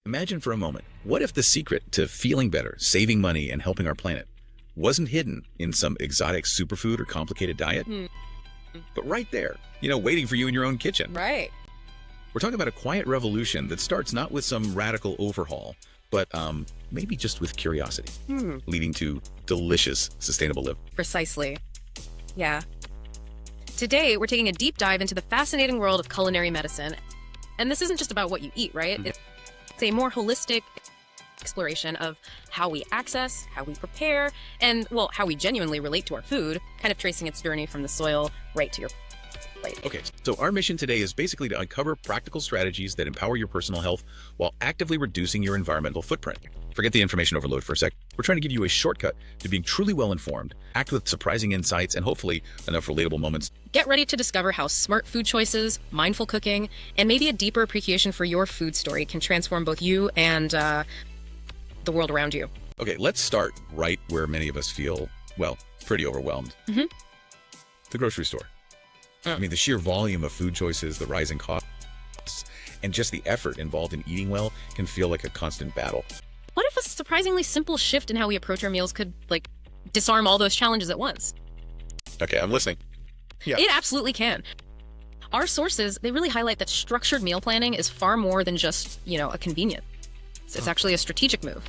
Imagine for a moment, what if the secret to feeling better, saving money, and helping our planet wasn't hidden in some exotic superfood or complicated diet, but right there, waiting for you in your own kitchen? Right. We're talking about a quiet revolution that starts not with some radical overhaul, but maybe just with curiosity, leading to delicious, sustainable living. Precisely. Yeah. Today, we're taking a deep dive into the fascinating world of culinary medicine. And this isn't just about what you eat, right? It's a more holistic exploration of how we access, how we prepare, and, well, how we genuinely relate to our food, kind of tracing its journey from the soil right to your plate. Okay, so our mission today is basically to uncover practical strategies that empower your personal health while actively reducing your environmental footprint. Forget the information overload for a sec. We're trying to give you a shortcut to being truly well-informed, act with surprising insights, and hopefully enough relatable moments. Get ready to discover how smart food choices, mindful cooking, and maybe a deeper appreciation for your food story can transform both you and the world around you. Okay, let's start right where many of us feel, well, pretty overwhelmed. The grocery store. I mean, the sheer volume of food choices, the rising costs, and just the effort involved in eating well can feel like a constant battle. What if a surprisingly simple shift in how we approach our meals could, disarm all those challenges at once? Okay, I'm listening. Yeah. It absolutely can. Our sources, they really highlight that structured meal planning is far more than just, a convenience. It's actually a strategic move.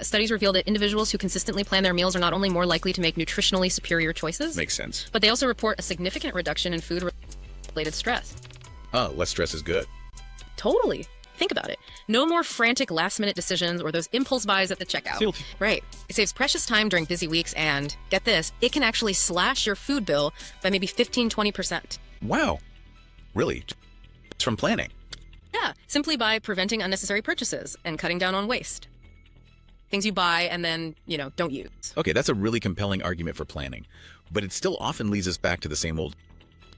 Studies reveal that individuals who consistently plan their meals are not only more likely to make nutritionally superior choices, Makes sense. but they also report a significant reduction in food-related stress. Less stress is good. Totally. Think about it. No more frantic last-minute decisions or those impulse buys at the checkout. Still- Right. It saves precious time during busy weeks and, get this, it can actually slash your food bill by maybe 15-20%. Wow. Really? It's from planning. Yeah, simply by preventing unnecessary purchases and cutting down on waste. Things you buy and then, don't use. Okay, that's a really compelling argument for planning, but it still often leads us back to the same old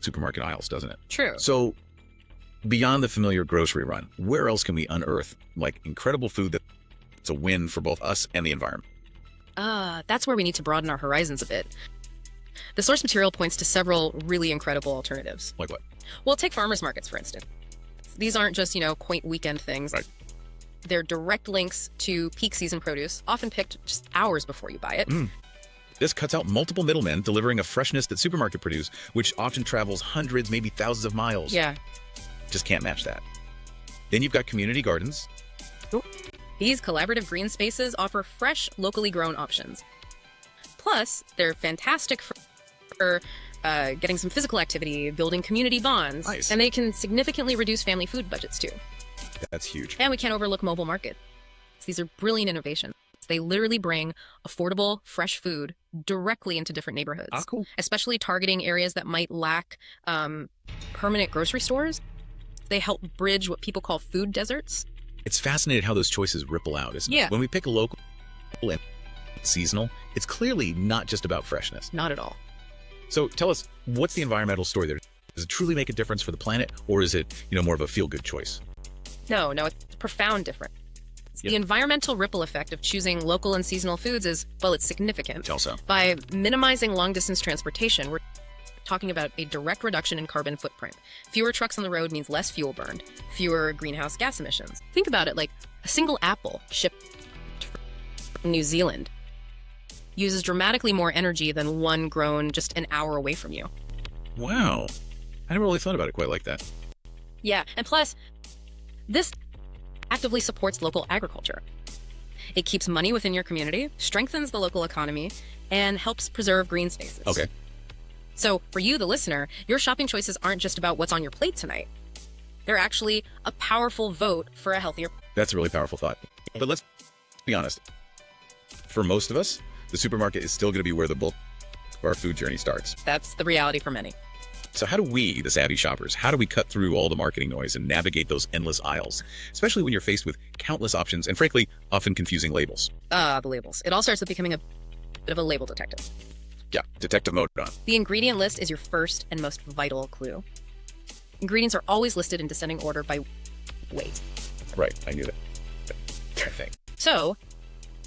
supermarket aisles, doesn't it? True. So, beyond the familiar grocery run, where else can we unearth, incredible food that's a win for both us and the environment? That's where we need to broaden our horizons a bit. The source material points to several really incredible alternatives. Like what? Well, take farmers markets, for instance. These aren't just, quaint weekend things. Right. They're direct links to peak season produce, often picked just hours before you buy it. This cuts out multiple middlemen delivering a freshness that supermarket produce, which often travels hundreds, maybe thousands of miles. Yeah. Just can't match that. Then you've got community gardens. These collaborative green spaces offer fresh, locally grown options. Plus, they're fantastic for getting some physical activity, building community bonds, Nice. and they can significantly reduce family food budgets too. That's huge. And we can't overlook mobile markets. These are brilliant innovations. They literally bring affordable, fresh food directly into different neighborhoods. Cool. Especially targeting areas that might lack permanent grocery stores. They help bridge what people call food deserts. It's fascinating how those choices ripple out, isn't Yeah. it? When we pick local and seasonal, it's clearly not just about freshness. Not at all. So tell us, what's the environmental story there? Does it truly make a difference for the planet, or is it, more of a feel-good choice? No, it's a profound difference. Yep. The environmental ripple effect of choosing local and seasonal foods is, well, it's significant. Also. By minimizing long-distance transportation, we're talking about a direct reduction in carbon footprint. Fewer trucks on the road means less fuel burned, fewer greenhouse gas emissions. Think about it like a single apple shipped from New Zealand uses dramatically more energy than one grown just an hour away from you. Wow. I never really thought about it quite like that. Yeah, and plus, this actively supports local agriculture. It keeps money within your community, strengthens the local economy, and helps preserve green spaces. Okay. So for you, the listener, your shopping choices aren't just about what's on your plate tonight. They're actually a powerful vote for a healthier. That's a really powerful thought. But let's be honest. For most of us, the supermarket is still going to be where the bulk of our food journey starts. That's the reality for many. So how do we, the savvy shoppers, how do we cut through all the marketing noise and navigate those endless aisles, especially when you're faced with countless options and, frankly, often confusing labels? The labels. It all starts with becoming a bit of a label detective. Yeah, detective mode on. The ingredient list is your first and most vital clue. Ingredients are always listed in descending order by weight. Right, I knew that. I think. So,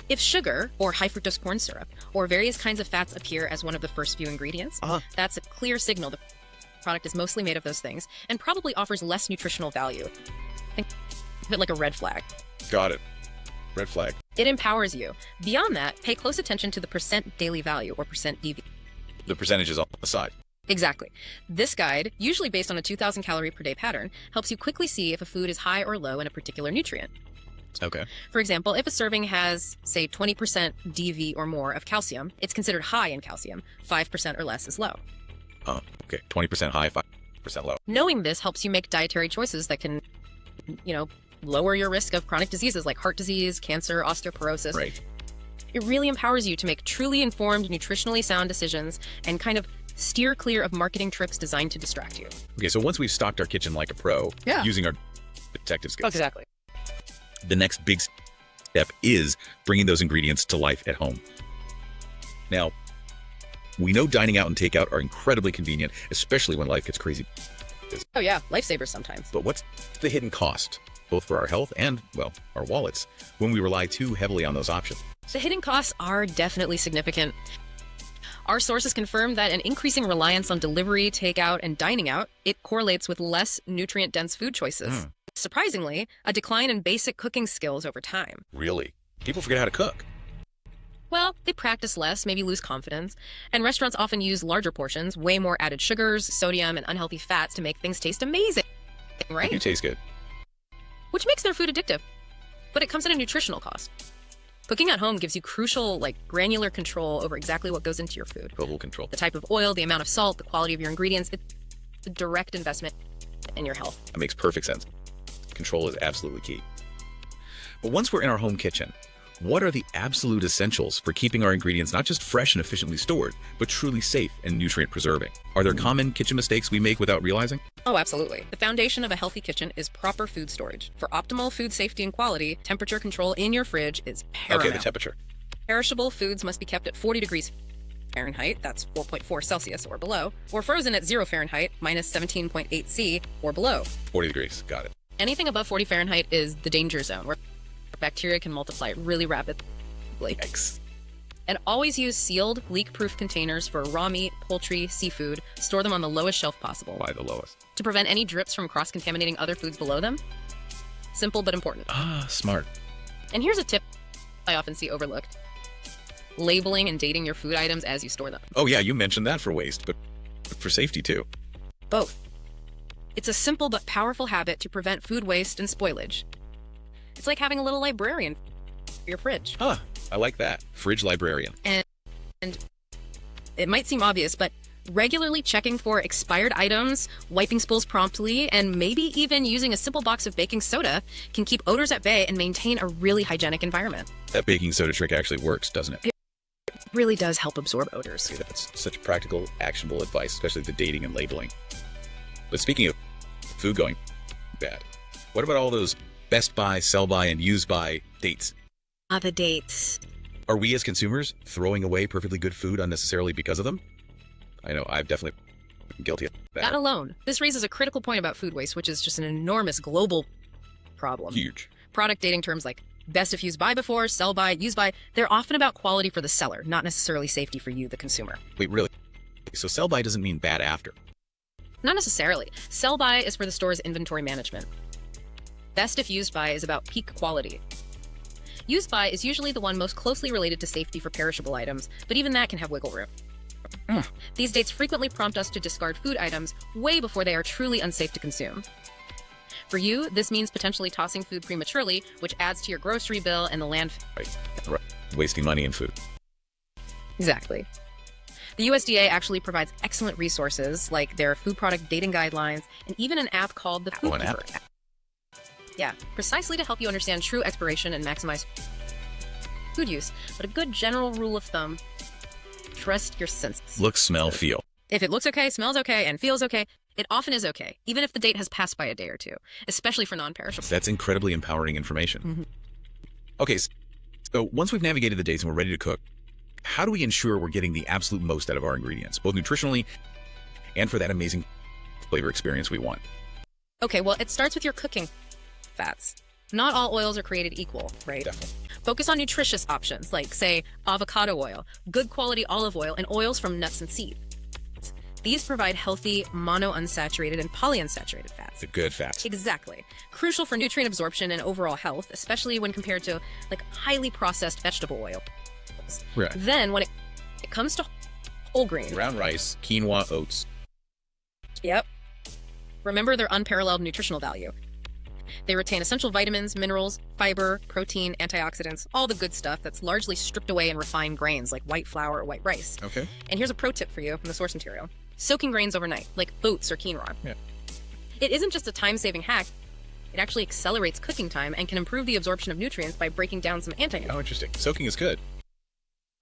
if sugar or high fructose corn syrup or various kinds of fats appear as one of the first few ingredients, that's a clear signal the product is mostly made of those things and probably offers less nutritional value. Think bit like a red flag. Got it. Red flag. It empowers you. Beyond that, pay close attention to the percent daily value or percent DV. The percentages on the side. Exactly. This guide, usually based on a 2,000 calorie per day pattern, helps you quickly see if a food is high or low in a particular nutrient. Okay. For example, if a serving has, say, 20% DV or more of calcium, it's considered high in calcium. 5% or less is low. Oh, okay. 20% high, 5% low. Knowing this helps you make dietary choices that can, lower your risk of chronic diseases like heart disease, cancer, osteoporosis. Right. It really empowers you to make truly informed, nutritionally sound decisions and kind of steer clear of marketing tricks designed to distract you. Okay, so once we've stocked our kitchen like a pro, Yeah. using our detective skills, Exactly. the next big step is bringing those ingredients to life at home. Now, we know dining out and takeout are incredibly convenient, especially when life gets crazy. Oh yeah, lifesavers sometimes. But what's the hidden cost, both for our health and, well, our wallets, when we rely too heavily on those options? The hidden costs are definitely significant. Our sources confirm that an increasing reliance on delivery, takeout, and dining out, it correlates with less nutrient-dense food choices. Surprisingly, a decline in basic cooking skills over time. Really? People forget how to cook. Well, they practice less, maybe lose confidence, and restaurants often use larger portions, way more added sugars, sodium, and unhealthy fats to make things taste amazing, You right? taste good. Which makes their food addictive. But it comes at a nutritional cost. Cooking at home gives you crucial, granular control over exactly what goes into your food. Total control. The type of oil, the amount of salt, the quality of your ingredients. It's a direct investment in your health. That makes perfect sense. Control is absolutely key. But once we're in our home kitchen, what are the absolute essentials for keeping our ingredients not just fresh and efficiently stored, but truly safe and nutrient preserving? Are there common kitchen mistakes we make without realizing? Oh, absolutely. The foundation of a healthy kitchen is proper food storage. For optimal food safety and quality, temperature control in your fridge is paramount. Okay, the temperature. Perishable foods must be kept at 40 degrees Fahrenheit, that's 4.4 Celsius or below, or frozen at 0 Fahrenheit, minus 17.8 C or below. 40 degrees. Got it. Anything above 40 Fahrenheit is the danger zone, where bacteria can multiply really rapidly. Yikes. And always use sealed, leak-proof containers for raw meat, poultry, seafood. Store them on the lowest shelf possible. Why the lowest? To prevent any drips from cross-contaminating other foods below them. Simple but important. Ah, smart. And here's a tip I often see overlooked. Labeling and dating your food items as you store them. Oh yeah, you mentioned that for waste, but for safety too. Both. It's a simple but powerful habit to prevent food waste and spoilage. It's like having a little librarian for your fridge. Huh, I like that. Fridge librarian. And it might seem obvious, but regularly checking for expired items, wiping spools promptly, and maybe even using a simple box of baking soda can keep odors at bay and maintain a really hygienic environment. That baking soda trick actually works, doesn't it? It really does help absorb odors. See, that's such practical, actionable advice, especially the dating and labeling. But speaking of food going bad, what about all those best by, sell by, and use by dates? The dates. Are we as consumers throwing away perfectly good food unnecessarily because of them? I know, I've definitely been guilty of that. Not alone. This raises a critical point about food waste, which is just an enormous global problem. Huge. Product dating terms like best if used by before, sell by, use by, they're often about quality for the seller, not necessarily safety for you, the consumer. Wait, really? So sell by doesn't mean bad after? Not necessarily. Sell by is for the store's inventory management. Best if used by is about peak quality. Use by is usually the one most closely related to safety for perishable items, but even that can have wiggle room. These dates frequently prompt us to discard food items way before they are truly unsafe to consume. For you, this means potentially tossing food prematurely, which adds to your grocery bill and the landfill. Right. Wasting money in food. Exactly. The USDA actually provides excellent resources like their food product dating guidelines and even an app called the Food an app? Keeper. Yeah, precisely to help you understand true expiration and maximize food use. But a good general rule of thumb, trust your senses. Look, smell, feel. If it looks okay, smells okay, and feels okay, it often is okay, even if the date has passed by a day or two, especially for non-perishables. That's incredibly empowering information. Okay, so once we've navigated the dates and we're ready to cook, how do we ensure we're getting the absolute most out of our ingredients, both nutritionally and for that amazing flavor experience we want? Okay, well, it starts with your cooking fats. Not all oils are created equal, right? Definitely. Focus on nutritious options like, say, avocado oil, good quality olive oil, and oils from nuts and seeds. These provide healthy monounsaturated and polyunsaturated fats. The good fats. Exactly. Crucial for nutrient absorption and overall health, especially when compared to like highly processed vegetable oil. Right. Then when it comes to whole grain. Brown rice, quinoa, oats. Yep. Remember their unparalleled nutritional value. They retain essential vitamins, minerals, fiber, protein, antioxidants, all the good stuff that's largely stripped away in refined grains like white flour or white rice. Okay. And here's a pro tip for you from the source material. Soaking grains overnight, like oats or quinoa. Yeah. It isn't just a time-saving hack. It actually accelerates cooking time and can improve the absorption of nutrients by breaking down some antioxidants. Oh, interesting. Soaking is good.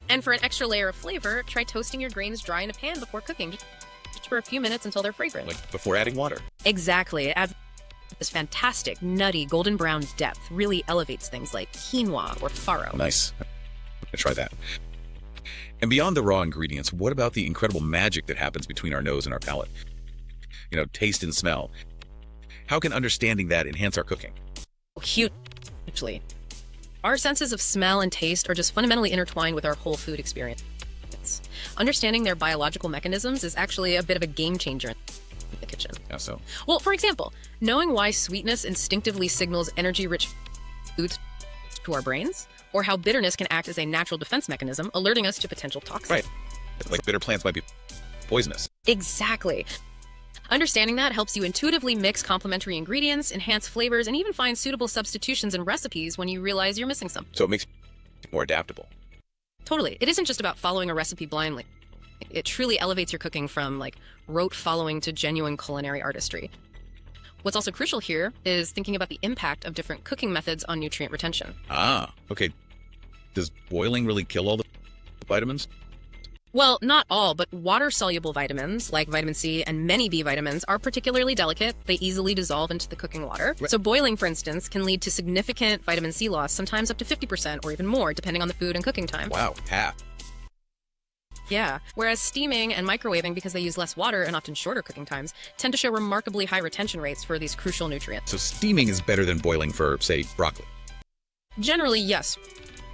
And for an extra layer of flavor, try toasting your grains dry in a pan before cooking, just for a few minutes until they're fragrant. Like before adding water. Exactly. It adds this fantastic, nutty, golden brown depth, really elevates things like quinoa or farro. Nice. I'll try that. And beyond the raw ingredients, what about the incredible magic that happens between our nose and our palate? You know, taste and smell. How can understanding that enhance our cooking? Hugely. Our senses of smell and taste are just fundamentally intertwined with our whole food experience. Understanding their biological mechanisms is actually a bit of a game changer in the kitchen. Yeah, so. Well, for example, knowing why sweetness instinctively signals energy-rich foods to our brains, or how bitterness can act as a natural defense mechanism, alerting us to potential toxins. Right. Like bitter plants might be poisonous. Exactly. Understanding that helps you intuitively mix complementary ingredients, enhance flavors, and even find suitable substitutions in recipes when you realize you're missing some. So it makes you more adaptable. Totally. It isn't just about following a recipe blindly. It truly elevates your cooking from like rote following to genuine culinary artistry. What's also crucial here is thinking about the impact of different cooking methods on nutrient retention. Ah, okay. Does boiling really kill all the vitamins? Well, not all, but water-soluble vitamins, like vitamin C and many B vitamins, are particularly delicate. They easily dissolve into the cooking water. Right. So boiling, for instance, can lead to significant vitamin C loss, sometimes up to 50% or even more, depending on the food and cooking time. Wow, half. Yeah, whereas steaming and microwaving, because they use less water and often shorter cooking times, tend to show remarkably high retention rates for these crucial nutrients. So steaming is better than boiling for, say, broccoli. Generally, yes,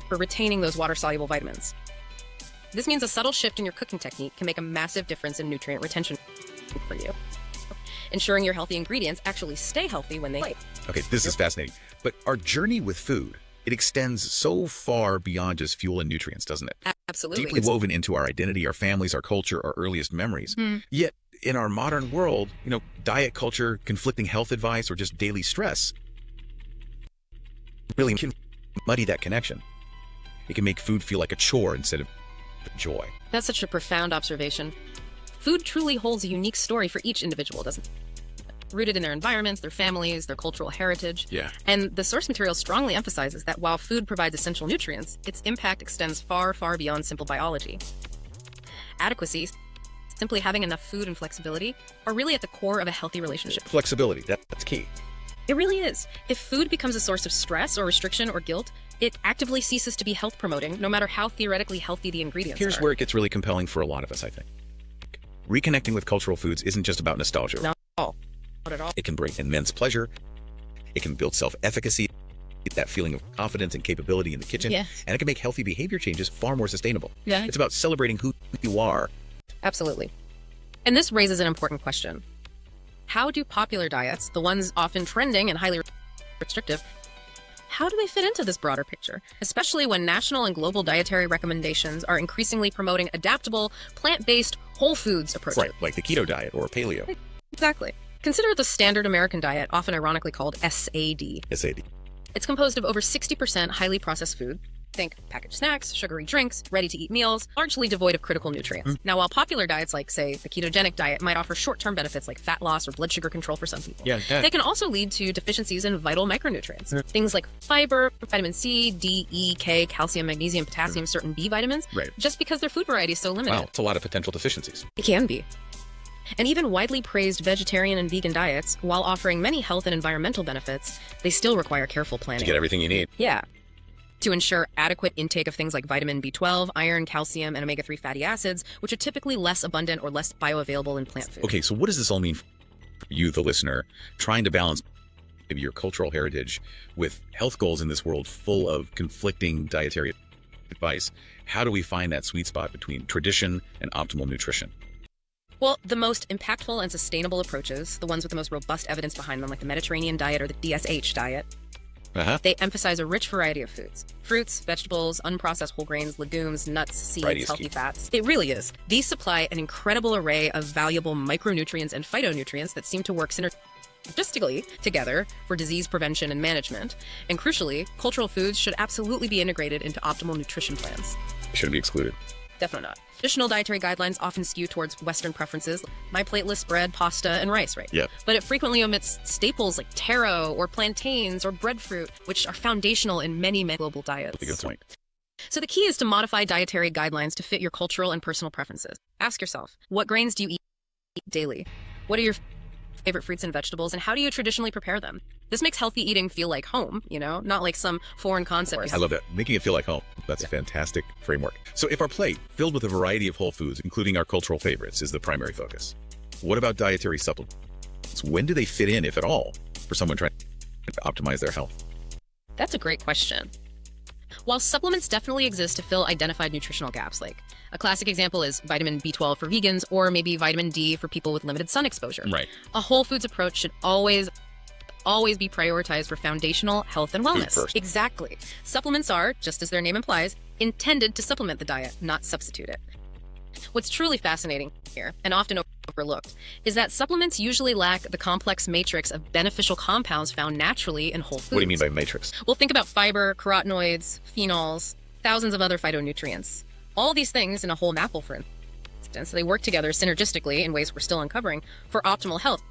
for retaining those water-soluble vitamins. This means a subtle shift in your cooking technique can make a massive difference in nutrient retention for you, ensuring your healthy ingredients actually stay healthy when they eat. Okay, this is fascinating. But our journey with food, it extends so far beyond just fuel and nutrients, doesn't it? Absolutely. Deeply woven into our identity, our families, our culture, our earliest memories. Yet, in our modern world, you know, diet culture, conflicting health advice, or just daily stress really can muddy that connection. It can make food feel like a chore instead of joy. That's such a profound observation. Food truly holds a unique story for each individual, doesn't it? Rooted in their environments, their families, their cultural heritage. Yeah. And the source material strongly emphasizes that while food provides essential nutrients, its impact extends far, far beyond simple biology. Adequacy, simply having enough food and flexibility, are really at the core of a healthy relationship. Flexibility, that's key. It really is. If food becomes a source of stress or restriction or guilt, it actively ceases to be health promoting, no matter how theoretically healthy the ingredients Here's are. where it gets really compelling for a lot of us, I think. Reconnecting with cultural foods isn't just about nostalgia. Not at all. It can bring immense pleasure. It can build self-efficacy, that feeling of confidence and capability in the kitchen. Yeah. And it can make healthy behavior changes far more sustainable. Yeah. It's about celebrating who you are. Absolutely. And this raises an important question. How do popular diets, the ones often trending and highly restrictive, how do they fit into this broader picture, especially when national and global dietary recommendations are increasingly promoting adaptable, plant-based, whole foods approaches? Right, like the keto diet or paleo. Exactly. Consider the standard American diet, often ironically called SAD. SAD. It's composed of over 60% highly processed food. Think packaged snacks, sugary drinks, ready-to-eat meals, largely devoid of critical nutrients. Now, while popular diets like, say, the ketogenic diet might offer short-term benefits like fat loss or blood sugar control for some people, they can also lead to deficiencies in vital micronutrients. Things like fiber, vitamin C, D, E, K, calcium, magnesium, potassium, certain B vitamins, just because their food variety is so limited. Wow, it's a lot of potential deficiencies. It can be. And even widely praised vegetarian and vegan diets, while offering many health and environmental benefits, they still require careful planning. To get everything you need. Yeah. To ensure adequate intake of things like vitamin B12, iron, calcium, and omega-3 fatty acids, which are typically less abundant or less bioavailable in plant food. Okay, so what does this all mean for you, the listener, trying to balance maybe your cultural heritage with health goals in this world full of conflicting dietary advice? How do we find that sweet spot between tradition and optimal nutrition? Well, the most impactful and sustainable approaches, the ones with the most robust evidence behind them, like the Mediterranean diet or the DSH diet, they emphasize a rich variety of foods. Fruits, vegetables, unprocessed whole grains, legumes, nuts, seeds, healthy fats. It really is. These supply an incredible array of valuable micronutrients and phytonutrients that seem to work synergistically together for disease prevention and management. And crucially, cultural foods should absolutely be integrated into optimal nutrition plans. It shouldn't be excluded. Definitely not. Traditional dietary guidelines often skew towards Western preferences. My plate lists bread, pasta, and rice, right? Yeah. But it frequently omits staples like taro or plantains or breadfruit, which are foundational in many global diets. That's a good point. So the key is to modify dietary guidelines to fit your cultural and personal preferences. Ask yourself, what grains do you eat daily? What are your favorite fruits and vegetables, and how do you traditionally prepare them? This makes healthy eating feel like home, not like some foreign concept. I love that. Making it feel like home. That's a fantastic framework. So if our plate, filled with a variety of whole foods, including our cultural favorites, is the primary focus, what about dietary supplements? When do they fit in, if at all, for someone trying to optimize their health? That's a great question. While supplements definitely exist to fill identified nutritional gaps, like a classic example is vitamin B12 for vegans, or maybe vitamin D for people with limited sun exposure. Right. A whole foods approach should always be prioritized for foundational health and wellness. Food first. Exactly. Supplements are, just as their name implies, intended to supplement the diet, not substitute it. What's truly fascinating here, and often overlooked, is that supplements usually lack the complex matrix of beneficial compounds found naturally in whole foods. What do you mean by matrix? Well, think about fiber, carotenoids, phenols, thousands of other phytonutrients. All these things in a whole apple, for instance, they work together synergistically in ways we're still uncovering for optimal health.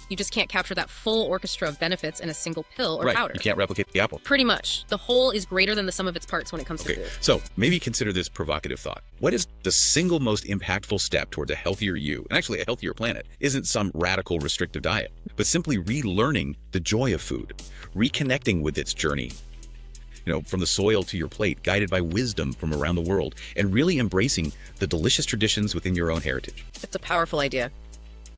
You just can't capture that full orchestra of benefits in a single pill or powder. You can't replicate the apple. Pretty much. The whole is greater than the sum of its parts when it comes to food. So maybe consider this provocative thought. What is the single most impactful step towards a healthier you, and actually a healthier planet? Isn't some radical restrictive diet, but simply relearning the joy of food, reconnecting with its journey, from the soil to your plate, guided by wisdom from around the world, and really embracing the delicious traditions within your own heritage. It's a powerful idea.